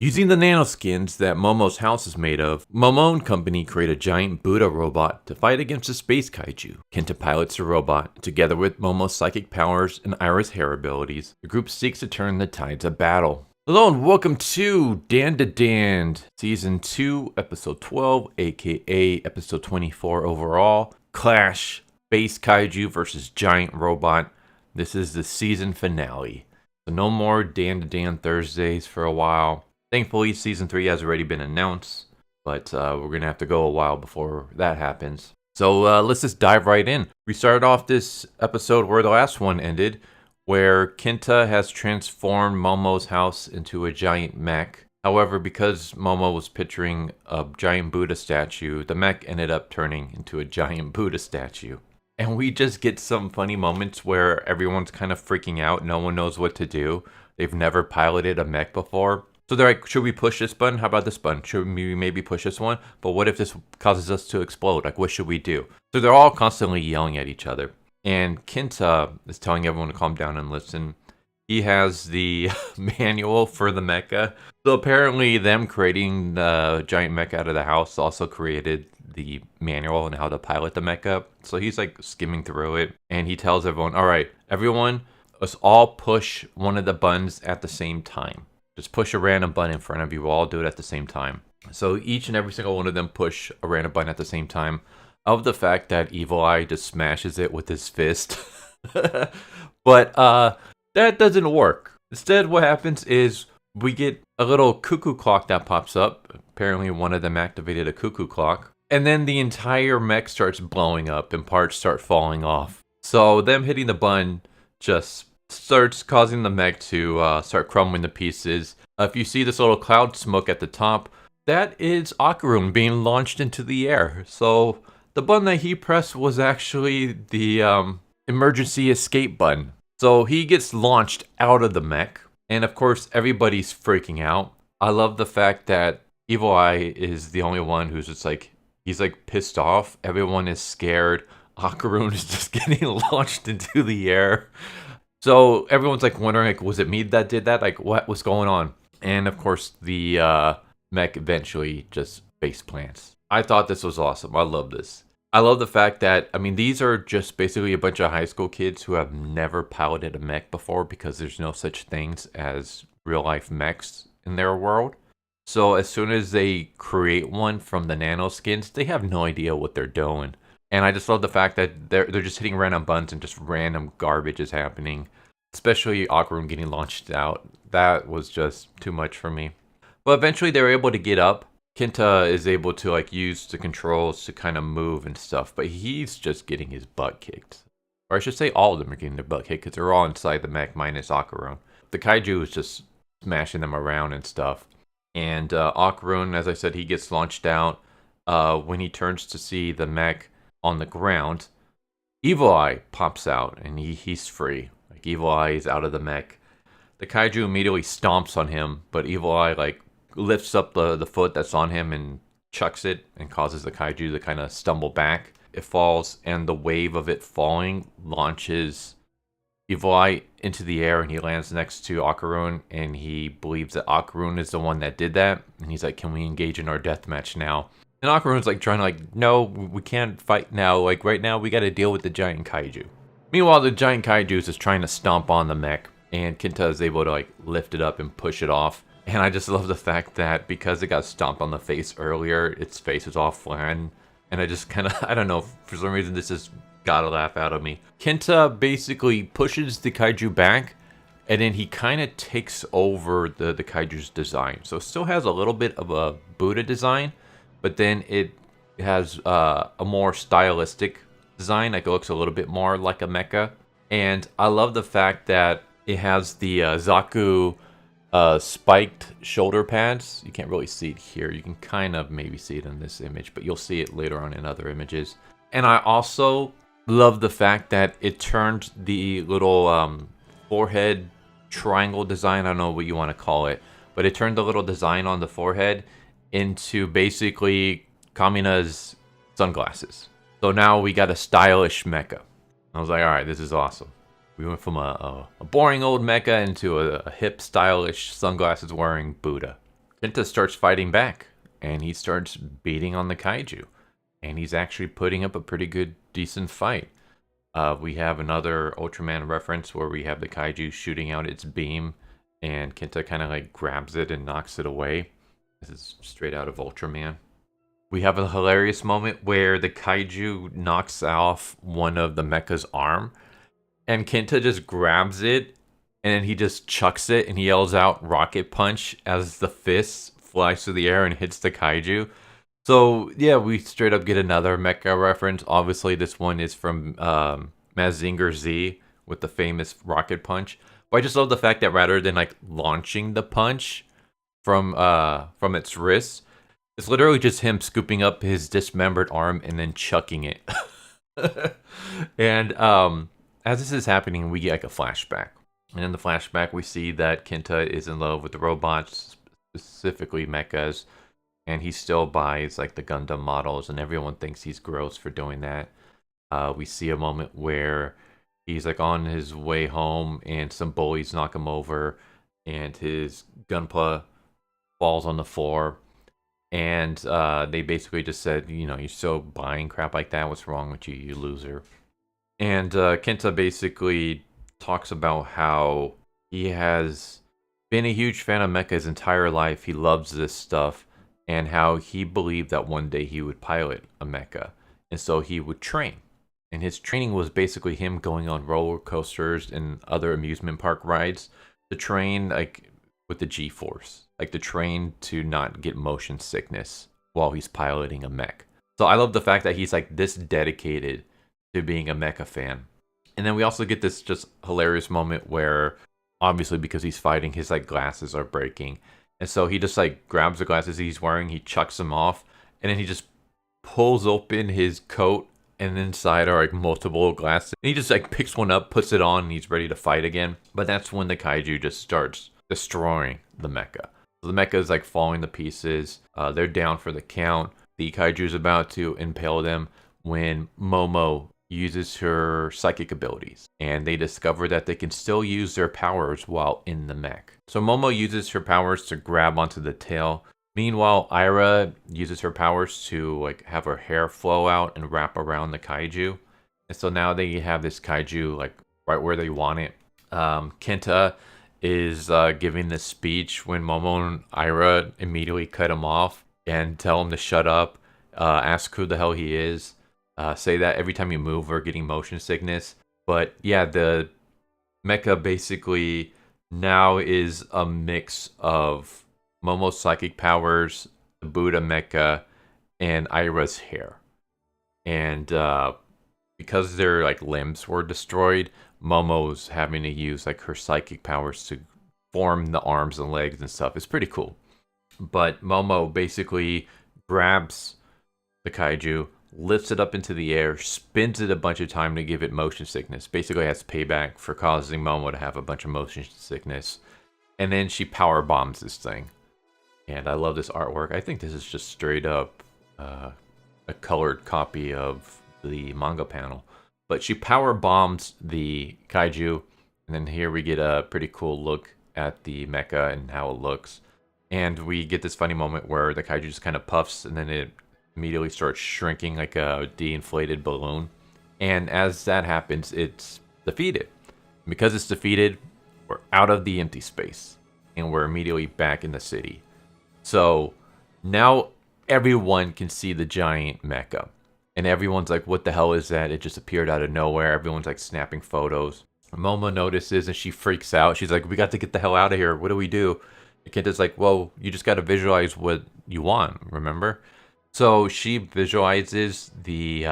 Using the nanoskins that Momo's house is made of, Momo and company create a giant Buddha robot to fight against the space kaiju. Kinta pilots the robot. Together with Momo's psychic powers and Aira's hair abilities, the group seeks to turn the tides of battle. Hello and welcome to Dandadan, Season 2, Episode 12, aka Episode 24 overall. Clash, Space Kaiju versus Giant Robot. This is the season finale. So no more Dandadan Thursdays for a while. Thankfully, Season 3 has already been announced, but we're going to have to go a while before that happens. So let's just dive right in. We started off this episode where the last one ended, where Kinta has transformed Momo's house into a giant mech. However, because Momo was picturing a giant Buddha statue, the mech ended up turning into a giant Buddha statue. And we just get some funny moments where everyone's kind of freaking out. No one knows what to do. They've never piloted a mech before. So they're like, should we push this button? How about this button? Should we maybe push this one? But what if this causes us to explode? Like, what should we do? So they're all constantly yelling at each other. And Kinta is telling everyone to calm down and listen. He has the manual for the mecha. So apparently them creating the giant mecha out of the house also created the manual on how to pilot the mecha. So he's like skimming through it. And he tells everyone, all right, everyone, let's all push one of the buttons at the same time. Just push a random button in front of you. We'll all do it at the same time. So each and every single one of them push a random button at the same time. Of the fact that Evil Eye just smashes it with his fist. But that doesn't work. Instead, what happens is we get a little cuckoo clock that pops up. Apparently one of them activated a cuckoo clock. And then the entire mech starts blowing up and parts start falling off. So them hitting the button just starts causing the mech to start crumbling to pieces. If you see this little cloud smoke at the top, that is Ocarun being launched into the air. So the button that he pressed was actually the emergency escape button. So he gets launched out of the mech. And of course, everybody's freaking out. I love the fact that Evil Eye is the only one who's just like, he's like pissed off. Everyone is scared. Ocarun is just getting launched into the air. So everyone's like wondering, like, was it me that did that? Like, what was going on? And of course, the mech eventually just face plants. I thought this was awesome. I love this. I love the fact that, I mean, these are just basically a bunch of high school kids who have never piloted a mech before because there's no such things as real life mechs in their world. So as soon as they create one from the nanoskins, they have no idea what they're doing. And I just love the fact that they're just hitting random buttons and just random garbage is happening. Especially Ocarun getting launched out. That was just too much for me. But eventually they were able to get up. Kinta is able to like use the controls to kind of move and stuff. But he's just getting his butt kicked. Or I should say all of them are getting their butt kicked because they're all inside the mech minus Ocarun. The Kaiju is just smashing them around and stuff. And Ocarun, as I said, he gets launched out. When he turns to see the mech on the ground, Evil Eye pops out and he's free. Like Evil Eye is out of the mech. The Kaiju immediately stomps on him, but Evil Eye like lifts up the foot that's on him and chucks it and causes the Kaiju to kind of stumble back. It falls and the wave of it falling launches Evil Eye into the air and he lands next to Ocarun and he believes that Ocarun is the one that did that. And he's like, can we engage in our deathmatch now? And Ocarun's like trying to like, no, we can't fight now. Like right now we got to deal with the giant Kaiju. Meanwhile, the giant Kaiju is just trying to stomp on the mech and Kinta is able to like lift it up and push it off. And I just love the fact that because it got stomped on the face earlier, its face is all flattened. And I just kind of, I don't know, for some reason this just got a laugh out of me. Kinta basically pushes the Kaiju back and then he kind of takes over the Kaiju's design. So it still has a little bit of a Buddha design. But then it has a more stylistic design. Like it looks a little bit more like a mecha. And I love the fact that it has the Zaku spiked shoulder pads. You can't really see it here. You can kind of maybe see it in this image, but you'll see it later on in other images. And I also love the fact that it turned the little forehead triangle design, I don't know what you want to call it, but it turned the little design on the forehead into basically Kamina's sunglasses. So now we got a stylish mecha. I was like, all right, this is awesome. We went from a boring old mecha into a hip, stylish, sunglasses wearing Buddha. Kinta starts fighting back, and he starts beating on the kaiju, and he's actually putting up a pretty good, decent fight. We have another Ultraman reference where we have the kaiju shooting out its beam, and Kinta kind of like grabs it and knocks it away. This is straight out of Ultraman. We have a hilarious moment where the kaiju knocks off one of the mecha's arm, and Kinta just grabs it, and then he just chucks it, and he yells out "Rocket Punch" as the fist flies through the air and hits the kaiju. So yeah, we straight up get another mecha reference. Obviously, this one is from Mazinger Z with the famous rocket punch. But I just love the fact that rather than like launching the punch from its wrist, it's literally just him scooping up his dismembered arm and then chucking it. And as this is happening, we get like a flashback. And in the flashback, we see that Kinta is in love with the robots, specifically mechas. And he still buys like the Gundam models, and everyone thinks he's gross for doing that. We see a moment where he's like on his way home, and some bullies knock him over, and his Gunpla falls on the floor. And they basically just said, you know, you're still buying crap like that. What's wrong with you, you loser? And Kinta basically talks about how he has been a huge fan of mecha his entire life. He loves this stuff. And how he believed that one day he would pilot a mecha. And so he would train. And his training was basically him going on roller coasters and other amusement park rides to train like with the G-force. Like to train to not get motion sickness while he's piloting a mech. So I love the fact that he's like this dedicated to being a mecha fan. And then we also get this just hilarious moment where obviously because he's fighting, his like glasses are breaking. And so he just like grabs the glasses he's wearing, he chucks them off, and then he just pulls open his coat, and inside are like multiple glasses. And he just like picks one up, puts it on, and he's ready to fight again. But that's when the kaiju just starts destroying the mecha. So the mecha is like falling to pieces. They're down for the count. The kaiju is about to impale them when Momo uses her psychic abilities, and they discover that they can still use their powers while in the mech. So Momo uses her powers to grab onto the tail. Meanwhile, Aira uses her powers to like have her hair flow out and wrap around the kaiju. And so now they have this kaiju like right where they want it. Kinta is giving this speech when Momo and Aira immediately cut him off and tell him to shut up, ask who the hell he is. Say that every time you move, we're getting motion sickness. But yeah, the mecha basically now is a mix of Momo's psychic powers, the Buddha mecha, and Aira's hair. And because their like limbs were destroyed, Momo's having to use like her psychic powers to form the arms and legs and stuff. It's pretty cool. But Momo basically grabs the kaiju, lifts it up into the air, spins it a bunch of time to give it motion sickness. Basically has payback for causing Momo to have a bunch of motion sickness. And then she power bombs this thing. And I love this artwork. I think this is just straight up a colored copy of the manga panel. But she power bombs the kaiju. And then here we get a pretty cool look at the mecha and how it looks. And we get this funny moment where the kaiju just kind of puffs and then it immediately starts shrinking like a de-inflated balloon. And as that happens, it's defeated. Because it's defeated, we're out of the empty space. And we're immediately back in the city. So now everyone can see the giant mecha. And everyone's like, what the hell is that? It just appeared out of nowhere. Everyone's like snapping photos. Momo notices and she freaks out. She's like, we got to get the hell out of here. What do we do? And Kinta's like, well, you just got to visualize what you want, remember? So she visualizes the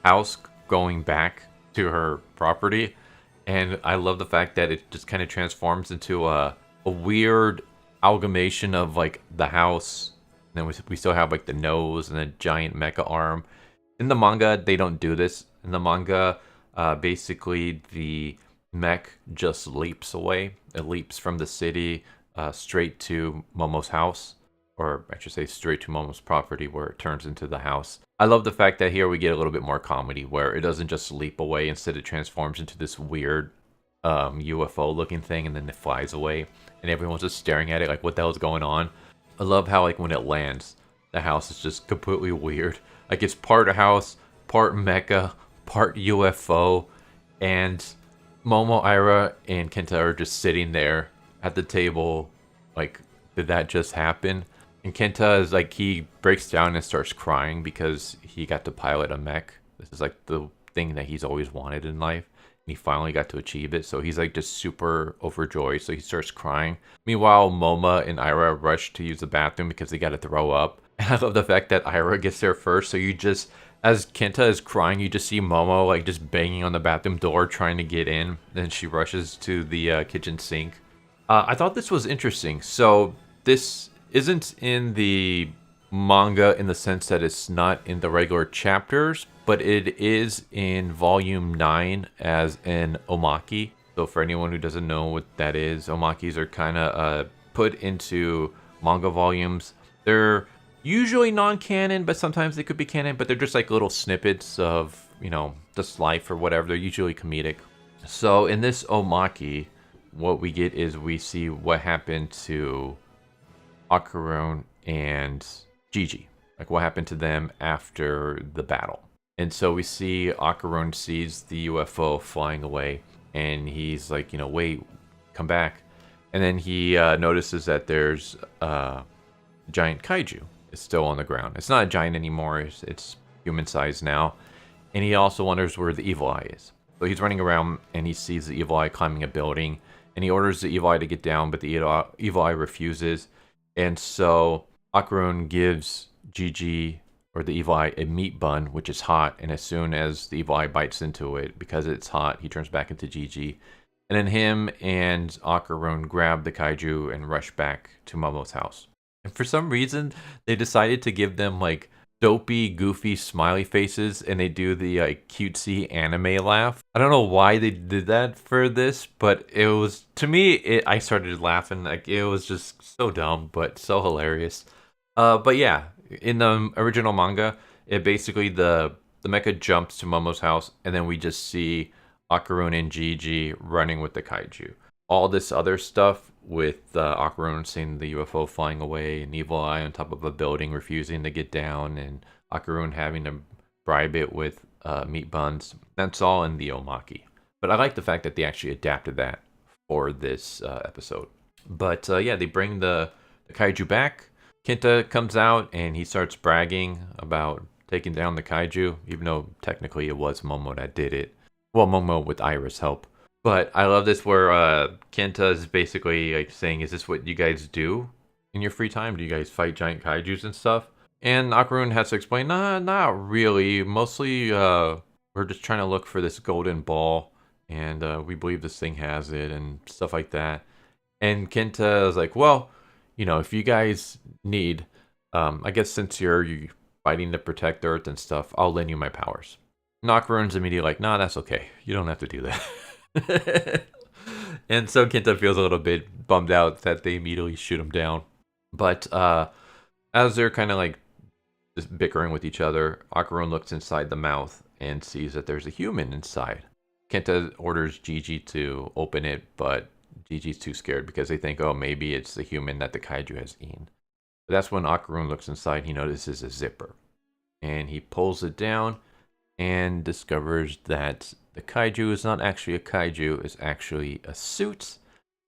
house going back to her property. And I love the fact that it just kind of transforms into a weird amalgamation of like the house. And then we still have like the nose and the giant mecha arm. In the manga, they don't do this. In the manga, basically the mech just leaps away. It leaps from the city straight to Momo's house. Or I should say straight to Momo's property where it turns into the house. I love the fact that here we get a little bit more comedy where it doesn't just leap away. Instead it transforms into this weird UFO looking thing and then it flies away. And everyone's just staring at it like what the hell is going on. I love how like when it lands, the house is just completely weird. Like it's part house, part mecha, part UFO, and Momo, Aira, and Kinta are just sitting there at the table. Like, did that just happen? And Kinta is like, he breaks down and starts crying because he got to pilot a mech. This is like the thing that he's always wanted in life. And he finally got to achieve it. So he's like just super overjoyed. So he starts crying. Meanwhile, Moma and Aira rush to use the bathroom because they got to throw up. And I love the fact that Aira gets there first. So you just, as Kinta is crying, you just see Momo like just banging on the bathroom door trying to get in. Then she rushes to the kitchen sink. I thought this was interesting. So this isn't in the manga in the sense that it's not in the regular chapters, but it is in volume 9 as an omaki. So for anyone who doesn't know what that is, omakis are kind of put into manga volumes. They're usually non-canon, but sometimes they could be canon, but they're just like little snippets of, you know, just life or whatever. They're usually comedic. So in this omaki, what we get is we see what happened to Akurone and Gigi. Like what happened to them after the battle. And so we see Akurone sees the UFO flying away and he's like, you know, wait, come back. And then he notices that there's a giant kaiju. It's still on the ground. It's not a giant anymore. It's human size now. And he also wonders where the evil eye is. So he's running around and he sees the evil eye climbing a building. And he orders the evil eye to get down, but the evil eye refuses. And so Akurone gives Gigi, or the evil eye, a meat bun, which is hot. And as soon as the evil eye bites into it, because it's hot, he turns back into Gigi. And then him and Akurone grab the kaiju and rush back to Momo's house. And for some reason, they decided to give them like dopey, goofy, smiley faces, and they do the cutesy anime laugh. I don't know why they did that for this, but it was, to me, I started laughing. Like it was just so dumb, but so hilarious. But yeah, in the original manga, it basically the mecha jumps to Momo's house, and then we just see Akurone and Gigi running with the kaiju. All this other stuff with Akurone seeing the UFO flying away, and Evil Eye on top of a building refusing to get down, and Akurone having to bribe it with meat buns. That's all in the omaki. But I like the fact that they actually adapted that for this episode. But yeah, they bring the kaiju back. Kinta comes out and he starts bragging about taking down the kaiju, even though technically it was Momo that did it. Well, Momo with Aira's help. But I love this where Kinta is basically like saying, is this what you guys do in your free time? Do you guys fight giant kaijus and stuff? And Akurone has to explain, nah, not really. Mostly we're just trying to look for this golden ball, and we believe this thing has it and stuff like that. And Kinta is like, well, you know, if you guys need, I guess since you're fighting to protect Earth and stuff, I'll lend you my powers. And Akurone's immediately like, nah, that's okay. You don't have to do that. And so Kinta feels a little bit bummed out that they immediately shoot him down. But as they're kind of like just bickering with each other, Akurone looks inside the mouth and sees that there's a human inside. Kinta orders Gigi to open it, but Gigi's too scared because they think, oh, maybe it's the human that the kaiju has eaten. But that's when Akurone looks inside. He notices a zipper, and he pulls it down and discovers that the kaiju is not actually a kaiju, it's actually a suit,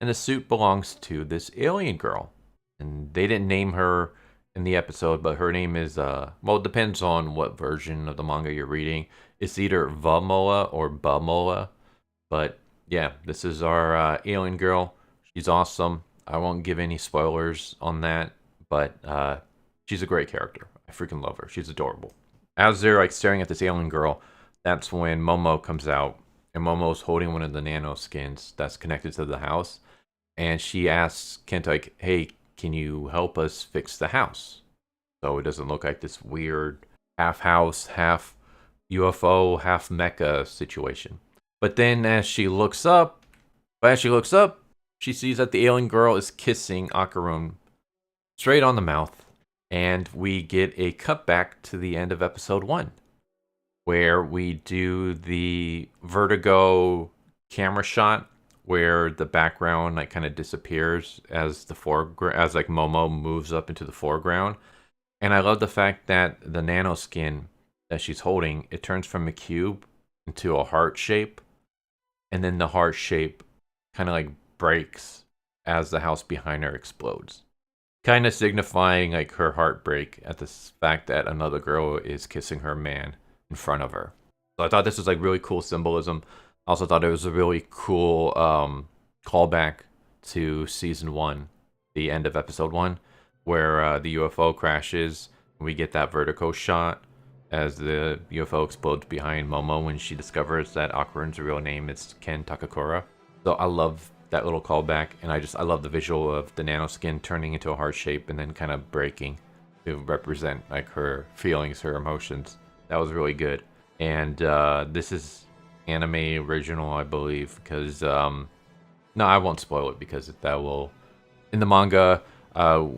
and the suit belongs to this alien girl. And they didn't name her in the episode, but her name is, well, it depends on what version of the manga you're reading. It's either Vamoa or Bamoa, but yeah, this is our alien girl. She's awesome. I won't give any spoilers on that, but she's a great character. I freaking love her. She's adorable. As they're like staring at this alien girl, that's when Momo comes out, and Momo's holding one of the nanoskins that's connected to the house, and she asks Kinta, like, hey, can you help us fix the house so it doesn't look like this weird half house, half UFO, half mecha situation. But then as she looks up, she sees that the alien girl is kissing Akurone straight on the mouth, and we get a cut back to the end of episode 1, where we do the vertigo camera shot where the background like kind of disappears as the foreground, as like Momo moves up into the foreground. And I love the fact that the nanoskin that she's holding, it turns from a cube into a heart shape, and then the heart shape kind of like breaks as the house behind her explodes, kind of signifying like her heartbreak at the fact that another girl is kissing her man in front of her. So I thought this was like really cool symbolism. I also thought it was a really cool callback to season 1, the end of episode 1, where the UFO crashes. We get that vertical shot as the UFO explodes behind Momo when she discovers that Aquarin's real name is Ken Takakura. So I love that little callback, and I love the visual of the nanoskin turning into a heart shape and then kind of breaking to represent like her feelings, her emotions. That was really good. And this is anime original, I believe, because no, I won't spoil it because that will, in the manga,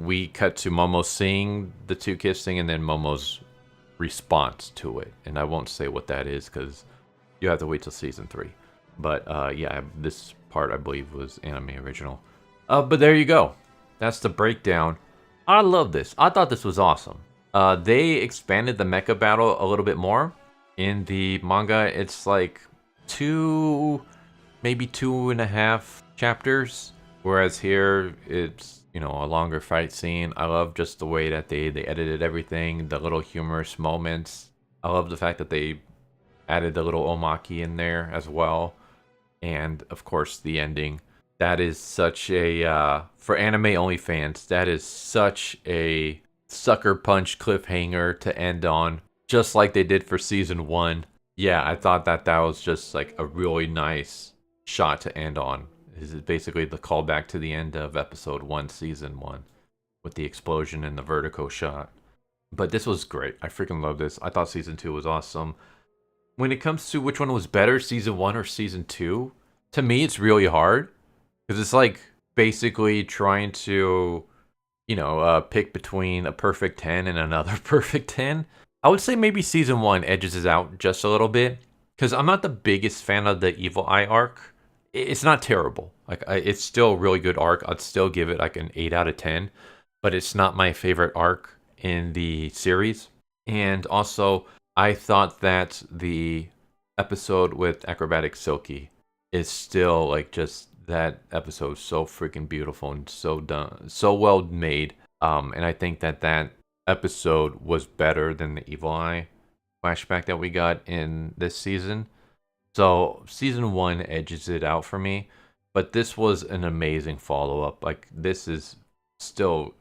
we cut to Momo seeing the two kissing and then Momo's response to it, and I won't say what that is because you have to wait till season 3. But yeah, this part I believe was anime original. But there you go. That's the breakdown. I love this. I thought this was awesome. They expanded the mecha battle a little bit more. In the manga, it's like 2, maybe 2.5 chapters, whereas here it's, you know, a longer fight scene. I love just the way that they edited everything, the little humorous moments. I love the fact that they added the little omaki in there as well. And of course the ending. That is such a, for anime only fans, that is such a sucker punch cliffhanger to end on. Just like they did for season 1. Yeah, I thought that was just like a really nice shot to end on. This is basically the callback to the end of episode 1, season 1, with the explosion and the vertical shot. But this was great. I freaking love this. I thought season 2 was awesome. When it comes to which one was better, season 1 or season 2, to me it's really hard. Because it's like basically trying to, you know, pick between a perfect 10 and another perfect 10. I would say maybe season 1 edges it out just a little bit. Because I'm not the biggest fan of the Evil Eye arc. It's not terrible. Like it's still a really good arc. I'd still give it like an 8 out of 10. But it's not my favorite arc in the series. And also, I thought that the episode with Acrobatic Silky is still like just that episode so freaking beautiful and so done, so well made. And I think that episode was better than the Evil Eye flashback that we got in this season. So season 1 edges it out for me, but this was an amazing follow-up. Like this is still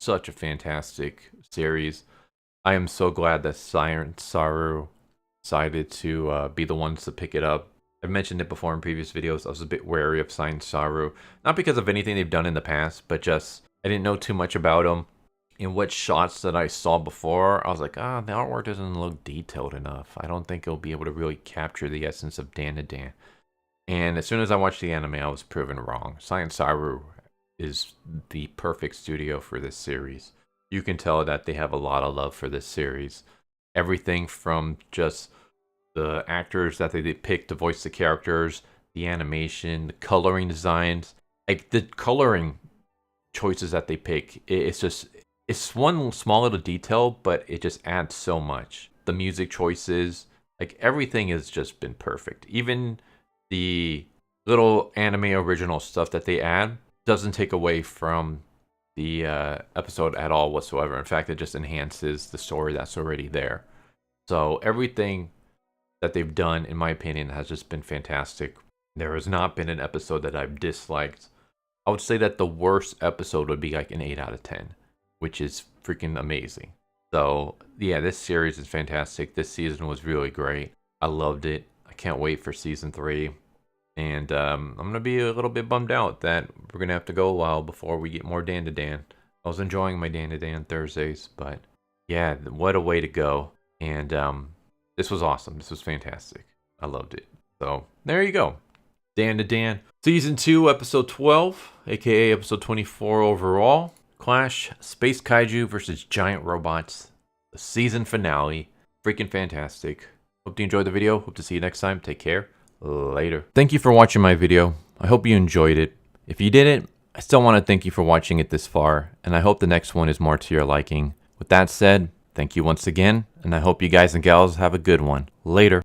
such a fantastic series. I am so glad that Science Saru decided to be the ones to pick it up. I've mentioned it before in previous videos. I was a bit wary of Science Saru, not because of anything they've done in the past, but just I didn't know too much about them. In what shots that I saw before, I was like, the artwork doesn't look detailed enough. I don't think it'll be able to really capture the essence of Dandadan. And as soon as I watched the anime, I was proven wrong. Science Saru is the perfect studio for this series. You can tell that they have a lot of love for this series. Everything from just the actors that they picked to voice the characters, the animation, the coloring designs, like the coloring choices that they pick. It's one small little detail, but it just adds so much. The music choices, like everything has just been perfect. Even the little anime original stuff that they add doesn't take away from the episode at all whatsoever. In fact, it just enhances the story that's already there. So everything that they've done, in my opinion, has just been fantastic. There has not been an episode that I've disliked. I would say that the worst episode would be like an 8 out of 10, which is freaking amazing. So yeah, this series is fantastic. This season was really great. I loved it. I can't wait for season 3. And I'm going to be a little bit bummed out that we're going to have to go a while before we get more Dandadan. I was enjoying my Dandadan Thursdays, but yeah, what a way to go. And this was awesome. This was fantastic. I loved it. So there you go. Dandadan. Season 2, episode 12, aka episode 24 overall. Clash, Space Kaiju versus Giant Robots. The season finale. Freaking fantastic. Hope you enjoyed the video. Hope to see you next time. Take care. Later. Thank you for watching my video. I hope you enjoyed it. If you didn't, I still want to thank you for watching it this far, and I hope the next one is more to your liking. With that said, thank you once again, and I hope you guys and gals have a good one. Later.